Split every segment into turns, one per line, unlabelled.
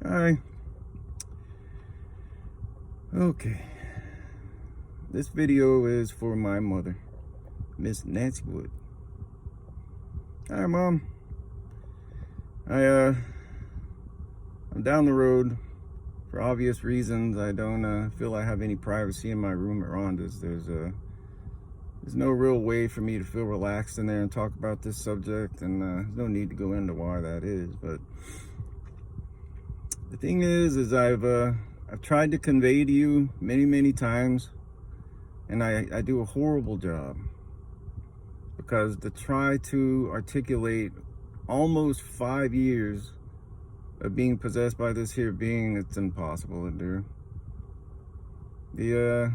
Hi. Okay. This video is for my mother, Miss Nancy Wood. Hi, Mom. I'm down the road for obvious reasons. I don't feel I have any privacy in my room at Rhonda's. There's no real way for me to feel relaxed in there and talk about this subject, and there's no need to go into why that is. But the thing is I've tried to convey to you many times, and I do a horrible job, because to try to articulate almost 5 years of being possessed by this here being, it's impossible to do. The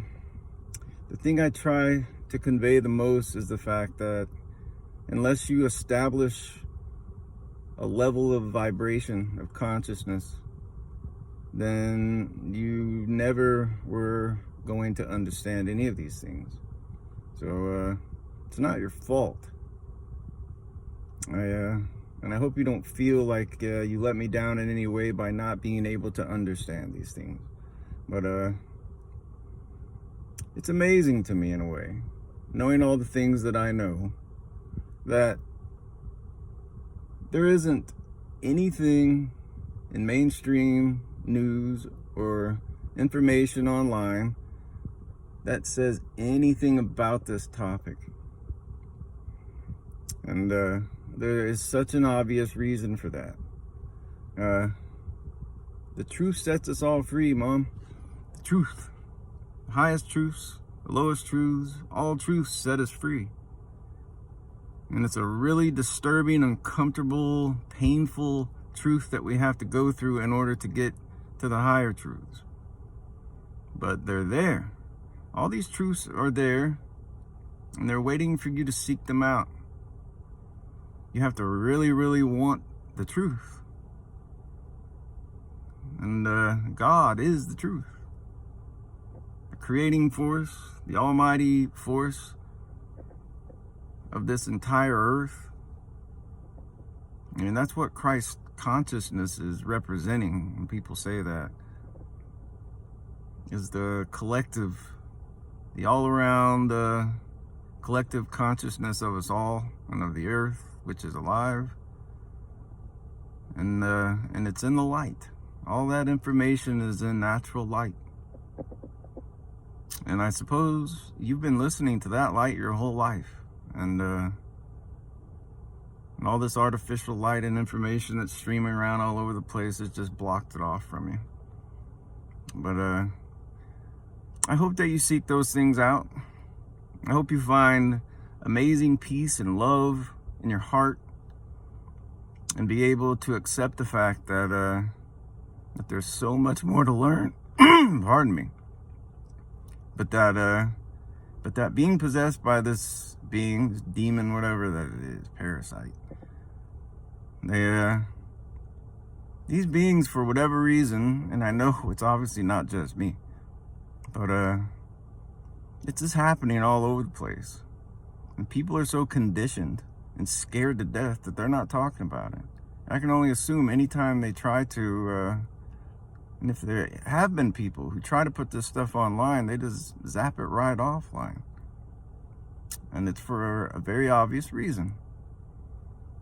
thing I try to convey the most is the fact that unless you establish a level of vibration of consciousness, then you never were going to understand any of these things. So it's not your fault. And I hope you don't feel like you let me down in any way by not being able to understand these things. But it's amazing to me in a way, knowing all the things that I know, that there isn't anything in mainstream news or information online that says anything about this topic. And there is such an obvious reason for that. The truth sets us all free, Mom. The truth. The highest truths, the lowest truths, all truths set us free. And it's a really disturbing, uncomfortable, painful truth that we have to go through in order to get to the higher truths. But they're there. All these truths are there, and they're waiting for you to seek them out. You have to really want the truth. And God is the truth. The creating force, the almighty force of this entire earth. I mean, that's what Christ consciousness is representing when people say that. Is the collective, the all-around collective consciousness of us all and of the earth, which is alive, and it's in the light. All that information is in natural light. And I suppose you've been listening to that light your whole life, and all this artificial light and information that's streaming around all over the place has just blocked it off from you. But I hope that you seek those things out. I hope you find amazing peace and love in your heart, and be able to accept the fact that there's so much more to learn. Pardon me. But that being possessed by this being, this demon, whatever that it is, parasite, these beings, for whatever reason, and I know it's obviously not just me, but it's just happening all over the place. And people are so conditioned and scared to death that they're not talking about it. I can only assume anytime they try to, and if there have been people who try to put this stuff online, they just zap it right offline. And it's for a very obvious reason.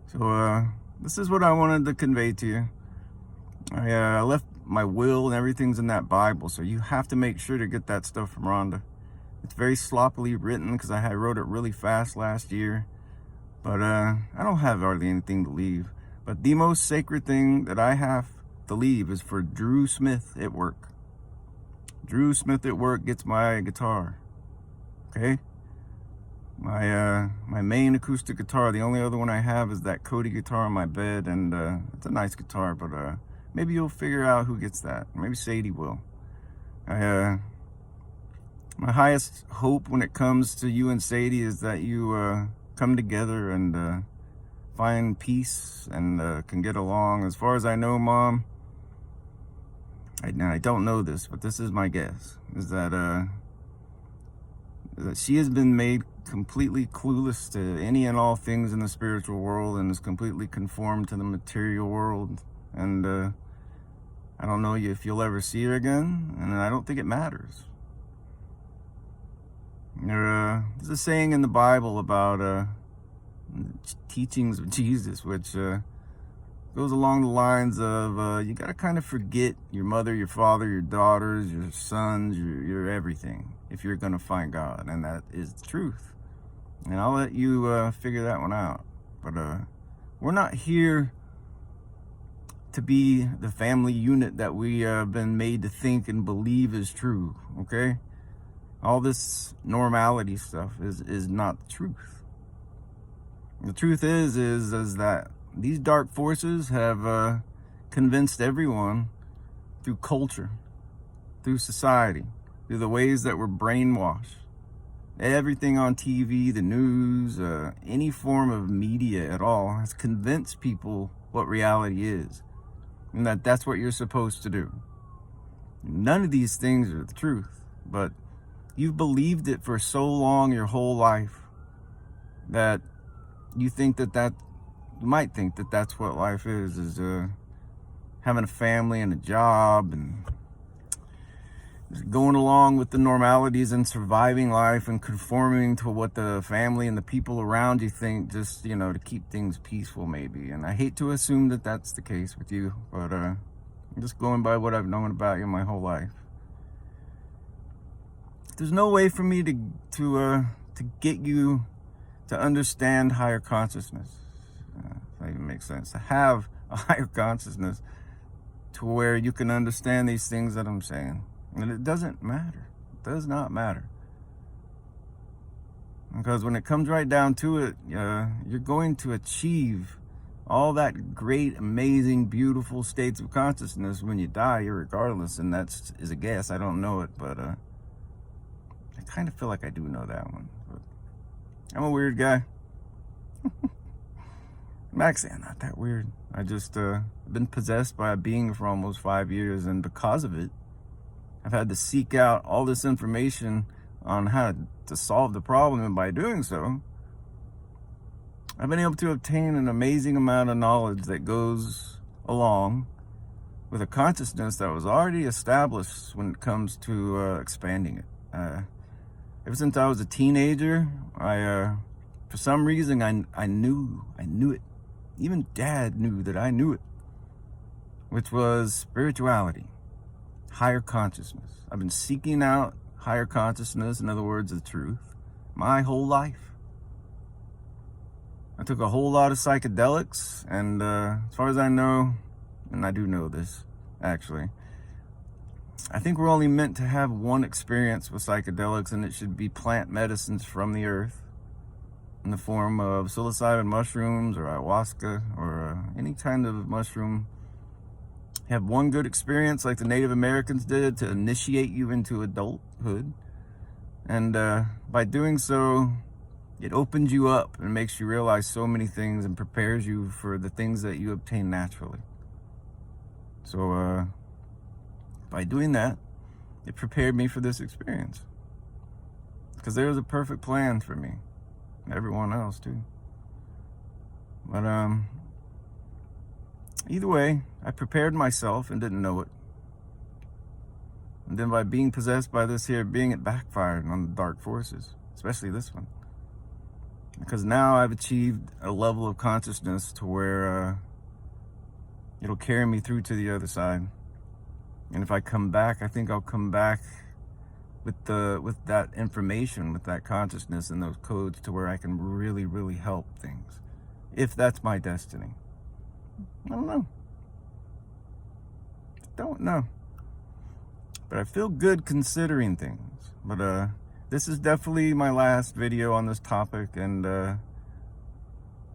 So this is what I wanted to convey to you. I left my will and everything's in that Bible, so you have to make sure to get that stuff from Rhonda. It's very sloppily written because I wrote it really fast last year. But I don't have hardly anything to leave. But the most sacred thing that I have to leave is for Drew Smith at Work. Drew Smith at Work gets my guitar. Okay? My main acoustic guitar. The only other one I have is that Cody guitar on my bed, and it's a nice guitar, but maybe you'll figure out who gets that. Maybe Sadie will. My highest hope when it comes to you and Sadie is that you come together and find peace and can get along. As far as I know, Mom, I don't know this, but this is my guess, is that she has been made completely clueless to any and all things in the spiritual world, and is completely conformed to the material world, and I don't know if you'll ever see her again, and I don't think it matters. There's a saying in the Bible about teachings of Jesus, which goes along the lines of you got to kind of forget your mother, your father, your daughters, your sons, your everything if you're going to find God. And that is the truth. And I'll let you figure that one out. But we're not here to be the family unit that we have been made to think and believe is true, okay? All this normality stuff is not the truth. The truth is that these dark forces have convinced everyone through culture, through society, through the ways that we're brainwashed. Everything on TV, the news, any form of media at all has convinced people what reality is, and that's what you're supposed to do. None of these things are the truth, but you've believed it for so long, your whole life, that you think that you might think that that's what life is having a family and a job and just going along with the normalities and surviving life and conforming to what the family and the people around you think, just, to keep things peaceful maybe. And I hate to assume that that's the case with you, but I'm just going by what I've known about you my whole life. There's no way for me to get you to understand higher consciousness. If that even makes sense. To have a higher consciousness to where you can understand these things that I'm saying. And it doesn't matter. It does not matter. Because when it comes right down to it, you're going to achieve all that great, amazing, beautiful states of consciousness when you die, irregardless. And that is a guess. I don't know it, but I kind of feel like I do know that one. But I'm a weird guy. I'm actually not that weird. I just been possessed by a being for almost 5 years, and because of it, I've had to seek out all this information on how to solve the problem, and by doing so, I've been able to obtain an amazing amount of knowledge that goes along with a consciousness that was already established when it comes to expanding it. Ever since I was a teenager, for some reason, I knew it. Even Dad knew that I knew it, which was spirituality, higher consciousness. I've been seeking out higher consciousness, in other words, the truth, my whole life. I took a whole lot of psychedelics, and as far as I know, and I do know this, actually, I think we're only meant to have one experience with psychedelics, and it should be plant medicines from the earth in the form of psilocybin mushrooms or ayahuasca or any kind of mushroom. Have one good experience like the Native Americans did to initiate you into adulthood. And by doing so, it opens you up and makes you realize so many things and prepares you for the things that you obtain naturally. So by doing that, it prepared me for this experience. Because there was a perfect plan for me. Everyone else too. But either way, I prepared myself and didn't know it. And then by being possessed by this here being, it backfired on the dark forces, especially this one. Because now I've achieved a level of consciousness to where it'll carry me through to the other side. And if I come back, I think I'll come back with that information, with that consciousness and those codes to where I can really, really help things. If that's my destiny. I don't know. But I feel good considering things. But this is definitely my last video on this topic, and as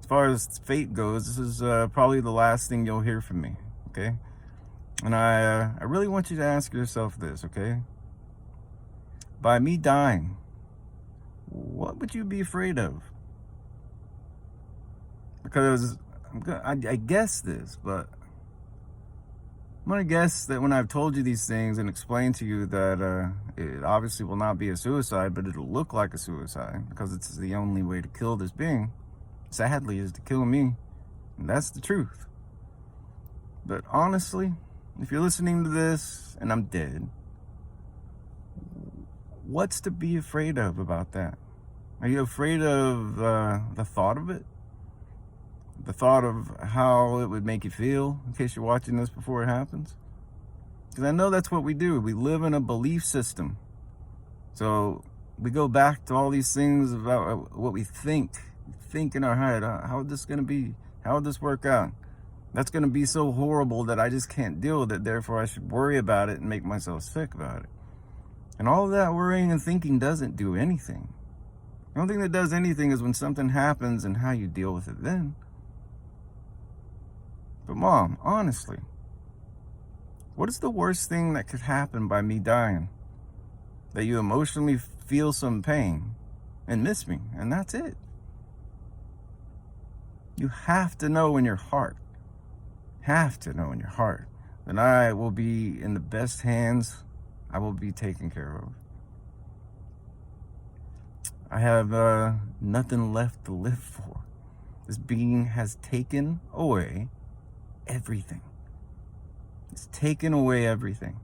far as fate goes, this is probably the last thing you'll hear from me, okay? And I really want you to ask yourself this, okay? By me dying, what would you be afraid of? Because I guess this, but I'm going to guess that when I've told you these things and explained to you that it obviously will not be a suicide, but it'll look like a suicide because it's the only way to kill this being, sadly, is to kill me. And that's the truth. But honestly, if you're listening to this and I'm dead, what's to be afraid of about that? Are you afraid of the thought of it? The thought of how it would make you feel, in case you're watching this before it happens? Because I know that's what we do. We live in a belief system. So we go back to all these things about what we think in our head. How is this going to be? How would this work out? That's going to be so horrible that I just can't deal with it. Therefore, I should worry about it and make myself sick about it. And all of that worrying and thinking doesn't do anything. The only thing that does anything is when something happens and how you deal with it then. But Mom, honestly, what is the worst thing that could happen by me dying? That you emotionally feel some pain and miss me, and that's it. You have to know in your heart, that I will be in the best hands. I will be taken care of. I have nothing left to live for. This being has taken away everything. It's taken away everything.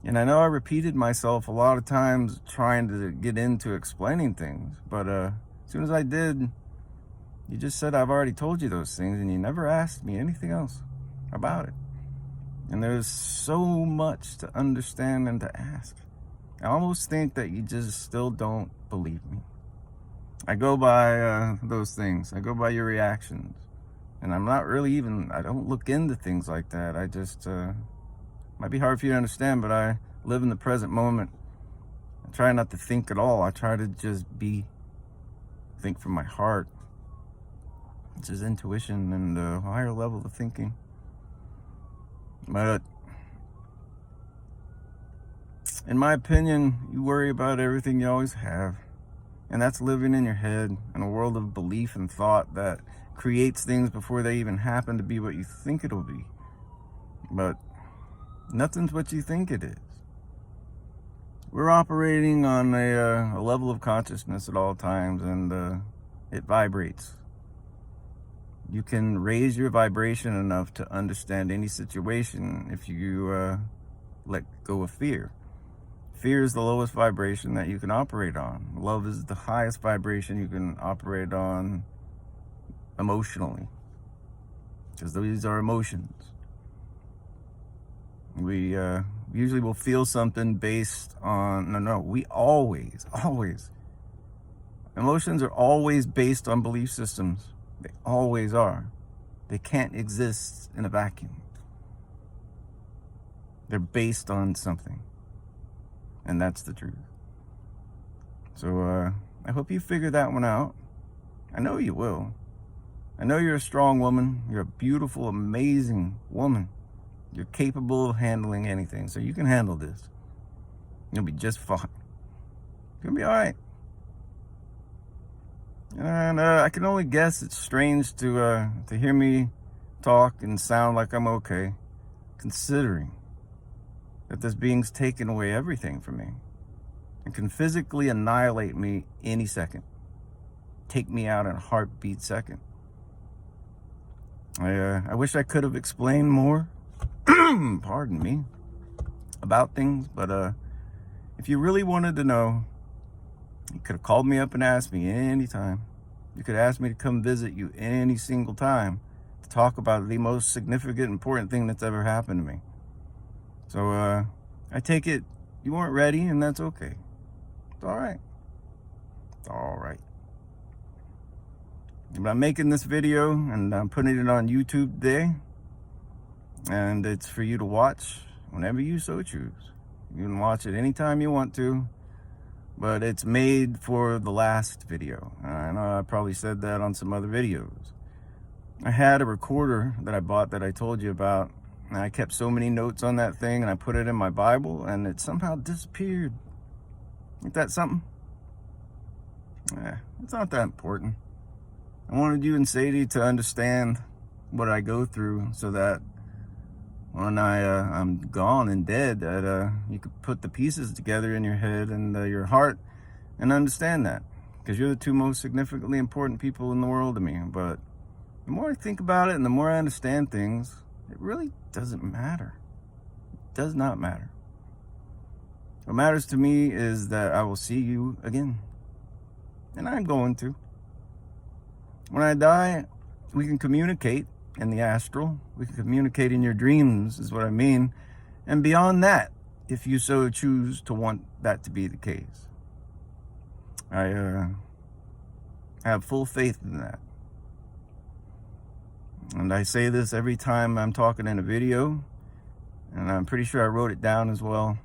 And I know I repeated myself a lot of times trying to get into explaining things, but as soon as I did, you just said I've already told you those things, and you never asked me anything else about it. And there's so much to understand and to ask. I almost think that you just still don't believe me. I go by those things. I go by your reactions. And I'm not really I don't look into things like that. I just, might be hard for you to understand, but I live in the present moment. I try not to think at all. I try to just think from my heart. It's just intuition and a higher level of thinking. But in my opinion, you worry about everything you always have. And that's living in your head in a world of belief and thought that creates things before they even happen to be what you think it'll be. But nothing's what you think it is. We're operating on a level of consciousness at all times, and it vibrates. You can raise your vibration enough to understand any situation if you let go of fear. Fear is the lowest vibration that you can operate on. Love is the highest vibration you can operate on emotionally, because these are emotions. We usually will feel something based on, we always, emotions are always based on belief systems. They always are. They can't exist in a vacuum. They're based on something. And that's the truth. So I hope you figure that one out. I know you will. I know you're a strong woman. You're a beautiful, amazing woman. You're capable of handling anything. So you can handle this. You'll be just fine. You'll be all right. And I can only guess it's strange to hear me talk and sound like I'm okay, considering that this being's taken away everything from me and can physically annihilate me any second. Take me out in a heartbeat second. I wish I could have explained more, pardon me, about things, but if you really wanted to know, you could have called me up and asked me anytime. You could ask me to come visit you any single time to talk about the most significant, important thing that's ever happened to me. So I take it you weren't ready, and that's okay. It's all right. It's all right. But I'm making this video, and I'm putting it on YouTube today, and it's for you to watch whenever you so choose. You can watch it anytime you want to, but it's made for the last video. I know I probably said that on some other videos. I had a recorder that I bought that I told you about, and I kept so many notes on that thing, and I put it in my Bible, and it somehow disappeared. Ain't that something? It's not that important. I wanted you and Sadie to understand what I go through, so that when I'm gone and dead, that you could put the pieces together in your head and your heart and understand that, because you're the two most significantly important people in the world to me. But the more I think about it and the more I understand things, It really doesn't matter. It does not matter. What matters to me is that I will see you again. And I'm going to. When I die, we can communicate in the astral. We can communicate in your dreams, is what I mean. And beyond that, if you so choose to want that to be the case. I have full faith in that. And I say this every time I'm talking in a video, and I'm pretty sure I wrote it down as well.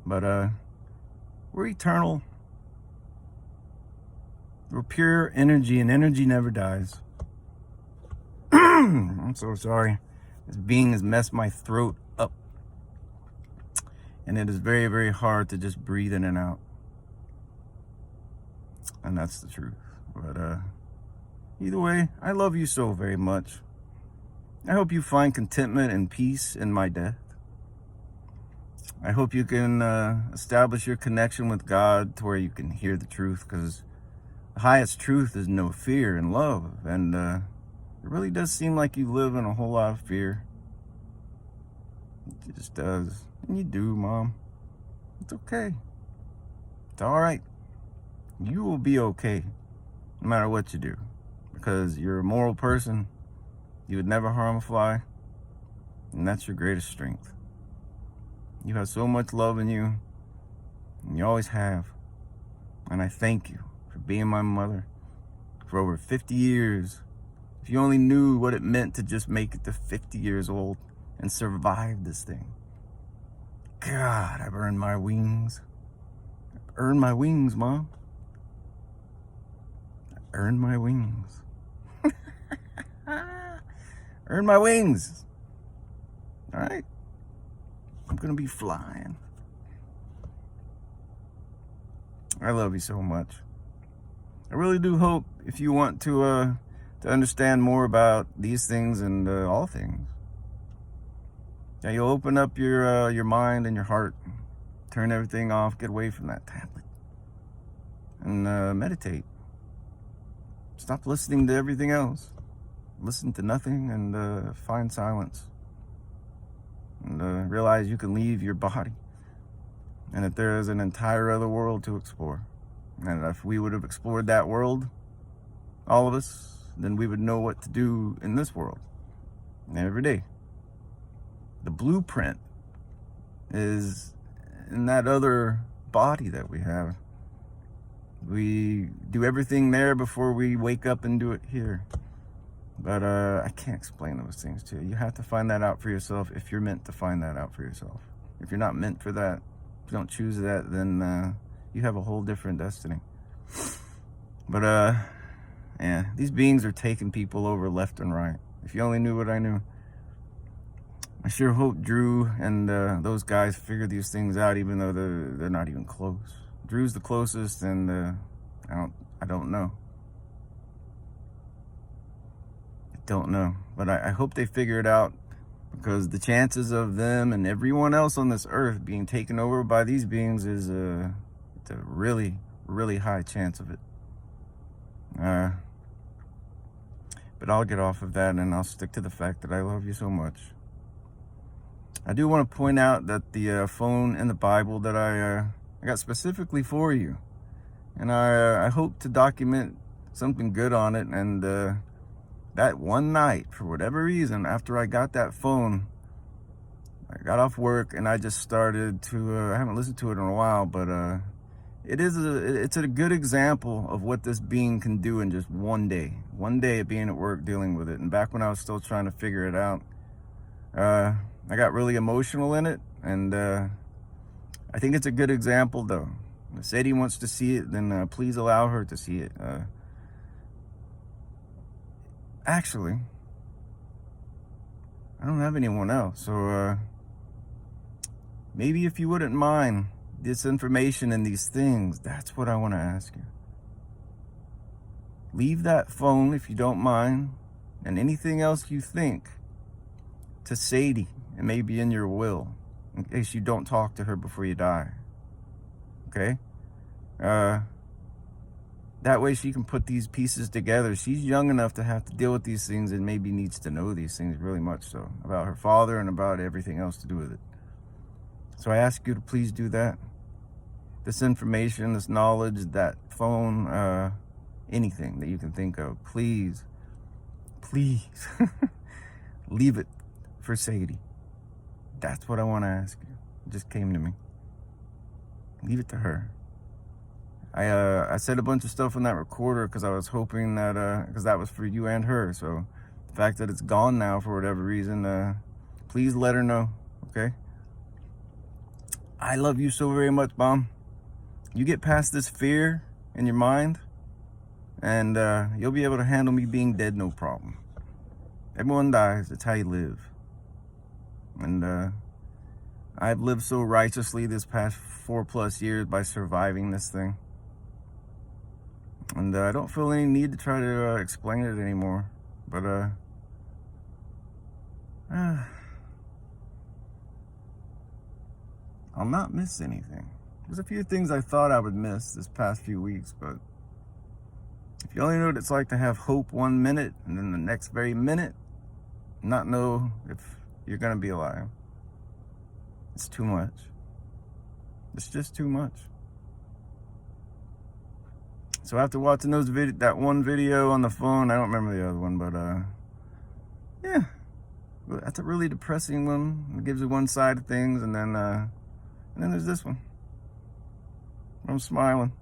But we're eternal. We're pure energy, and energy never dies. I'm so sorry. This being has messed my throat up. And it is very, very hard to just breathe in and out. And that's the truth. But either way, I love you so very much. I hope you find contentment and peace in my death. I hope you can establish your connection with God to where you can hear the truth, because the highest truth is no fear and love. And it really does seem like you live in a whole lot of fear. It just does. And you do, Mom. It's okay. It's all right. You will be okay no matter what you do, because you're a moral person. You would never harm a fly, and that's your greatest strength. You have so much love in you, and you always have. And I thank you for being my mother for over 50 years. If you only knew what it meant to just make it to 50 years old and survive this thing. God, I've earned my wings. I've earned my wings, Mom. I earned my wings. Earned my wings. All right. I'm going to be flying. I love you so much. I really do hope, if you want to understand more about these things and all things, that you'll open up your mind and your heart, turn everything off, get away from that tablet, and meditate. Stop listening to everything else. Listen to nothing and find silence. And realize you can leave your body, and that there is an entire other world to explore. And if we would have explored that world, all of us, then we would know what to do in this world every day. The blueprint is in that other body that we have. We do everything there before we wake up and do it here. But I can't explain those things to you. You have to find that out for yourself if you're meant to find that out for yourself. If you're not meant for that, if you don't choose that, then you have a whole different destiny. But yeah, these beings are taking people over left and right. If you only knew what I knew. I sure hope Drew and those guys figure these things out, even though they're not even close. Drew's the closest, and I don't know. Don't know, but I hope they figure it out, because the chances of them and everyone else on this earth being taken over by these beings is it's a really, really high chance of it. But I'll get off of that, and I'll stick to the fact that I love you so much. I do want to point out that the phone in the Bible that I got specifically for you, and I hope to document something good on it. And that one night, for whatever reason, after I got that phone, I got off work and I just started to, I haven't listened to it in a while, but it's a good example of what this being can do in just one day of being at work dealing with it. And back when I was still trying to figure it out, I got really emotional in it, and I think it's a good example, though. If Sadie wants to see it, then please allow her to see it. Actually, I don't have anyone else, so maybe if you wouldn't mind this information and these things, that's what I want to ask you. Leave that phone, if you don't mind, and anything else you think, to Sadie. It may be in your will, in case you don't talk to her before you die. Okay? That way she can put these pieces together. She's young enough to have to deal with these things and maybe needs to know these things really much so, about her father and about everything else to do with it. So I ask you to please do that. This information, this knowledge, that phone, anything that you can think of, please, please leave it for Sadie. That's what I want to ask you. It just came to me. Leave it to her. I said a bunch of stuff on that recorder because I was hoping that, because that was for you and her. So the fact that it's gone now for whatever reason, please let her know, okay? I love you so very much, Mom. You get past this fear in your mind, and you'll be able to handle me being dead, no problem. Everyone dies. It's how you live. And I've lived so righteously this past 4+ years by surviving this thing. And I don't feel any need to try to explain it anymore. But I'll not miss anything. There's a few things I thought I would miss this past few weeks, but if you only know what it's like to have hope 1 minute and then the next very minute not know if you're gonna be alive, it's too much. It's just too much. So after watching that one video on the phone, I don't remember the other one, but yeah, that's a really depressing one. It gives you one side of things, and then there's this one. I'm smiling.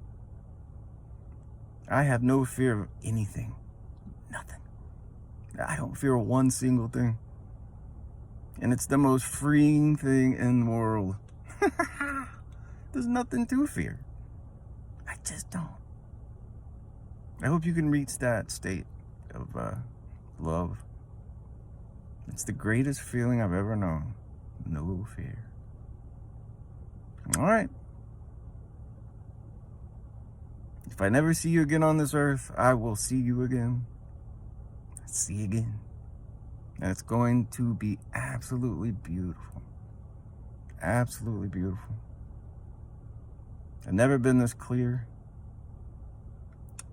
I have no fear of anything. Nothing. I don't fear one single thing. And it's the most freeing thing in the world. There's nothing to fear. I just don't. I hope you can reach that state of love. It's the greatest feeling I've ever known. No fear. All right. If I never see you again on this earth, I will see you again. See you again. And it's going to be absolutely beautiful. Absolutely beautiful. I've never been this clear.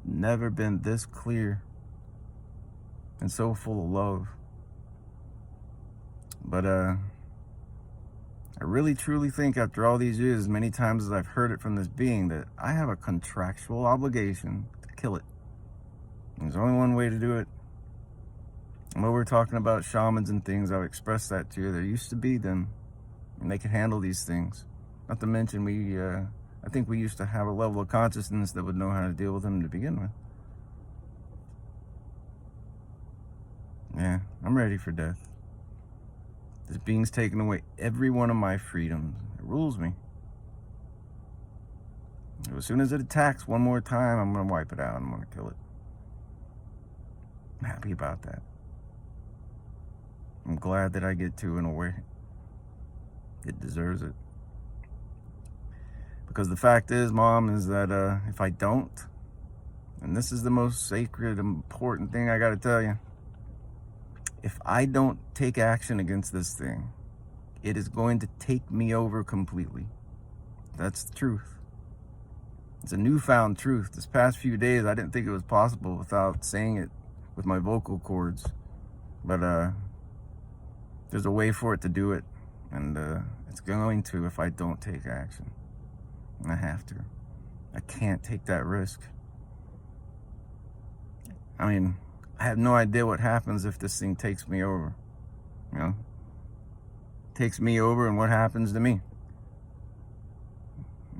Never been this clear and so full of love. But I really truly think after all these years, as many times as I've heard it from this being, that I have a contractual obligation to kill it. And there's only one way to do it. And when we're talking about shamans and things, I've expressed that to you. There used to be them, and they could handle these things. Not to mention I think we used to have a level of consciousness that would know how to deal with them to begin with. Yeah, I'm ready for death. This being's taken away every one of my freedoms. It rules me. As soon as it attacks one more time, I'm going to wipe it out. I'm going to kill it. I'm happy about that. I'm glad that I get to in a way. It deserves it. Because the fact is, Mom, is that if I don't, and this is the most sacred, important thing I got to tell you, if I don't take action against this thing, it is going to take me over completely. That's the truth. It's a newfound truth. This past few days, I didn't think it was possible without saying it with my vocal cords. But there's a way for it to do it. And it's going to if I don't take action. I have to. I can't take that risk. I mean, I have no idea what happens if this thing takes me over. You know? Takes me over, and what happens to me?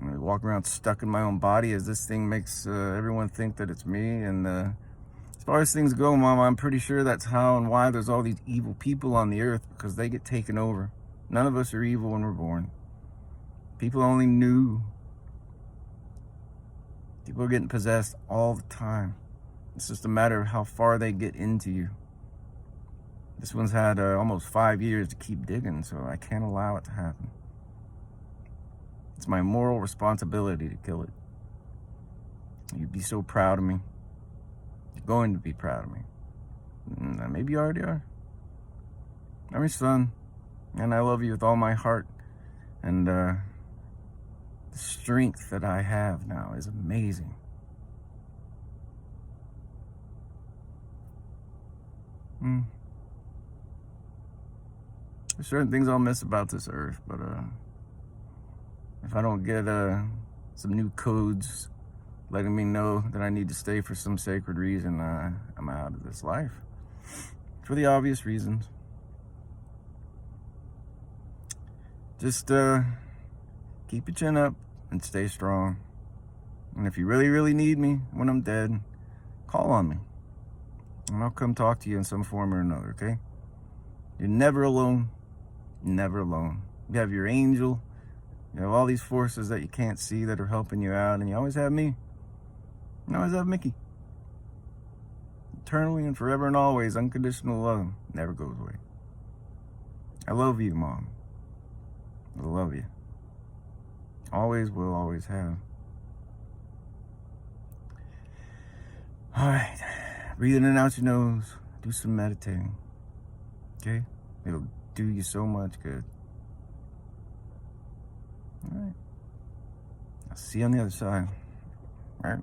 I walk around stuck in my own body as this thing makes everyone think that it's me. And as far as things go, Mom, I'm pretty sure that's how and why there's all these evil people on the earth, because they get taken over. None of us are evil when we're born. People only knew. People are getting possessed all the time. It's just a matter of how far they get into you. This one's had almost 5 years to keep digging, so I can't allow it to happen. It's my moral responsibility to kill it. You'd be so proud of me. You're going to be proud of me. Maybe you already are. I'm your son, and I love you with all my heart. And the strength that I have now is amazing. There's certain things I'll miss about this earth, but if I don't get some new codes letting me know that I need to stay for some sacred reason, I'm out of this life. For the obvious reasons. Just keep your chin up and stay strong. And if you really, really need me when I'm dead, call on me. And I'll come talk to you in some form or another, okay? You're never alone. Never alone. You have your angel. You have all these forces that you can't see that are helping you out. And you always have me. You always have Mickey. Eternally and forever and always, unconditional love never goes away. I love you, Mom. I love you. Always will, always have. All right. Breathe in and out your nose. Do some meditating. Okay? It'll do you so much good. All right. I'll see you on the other side. All right?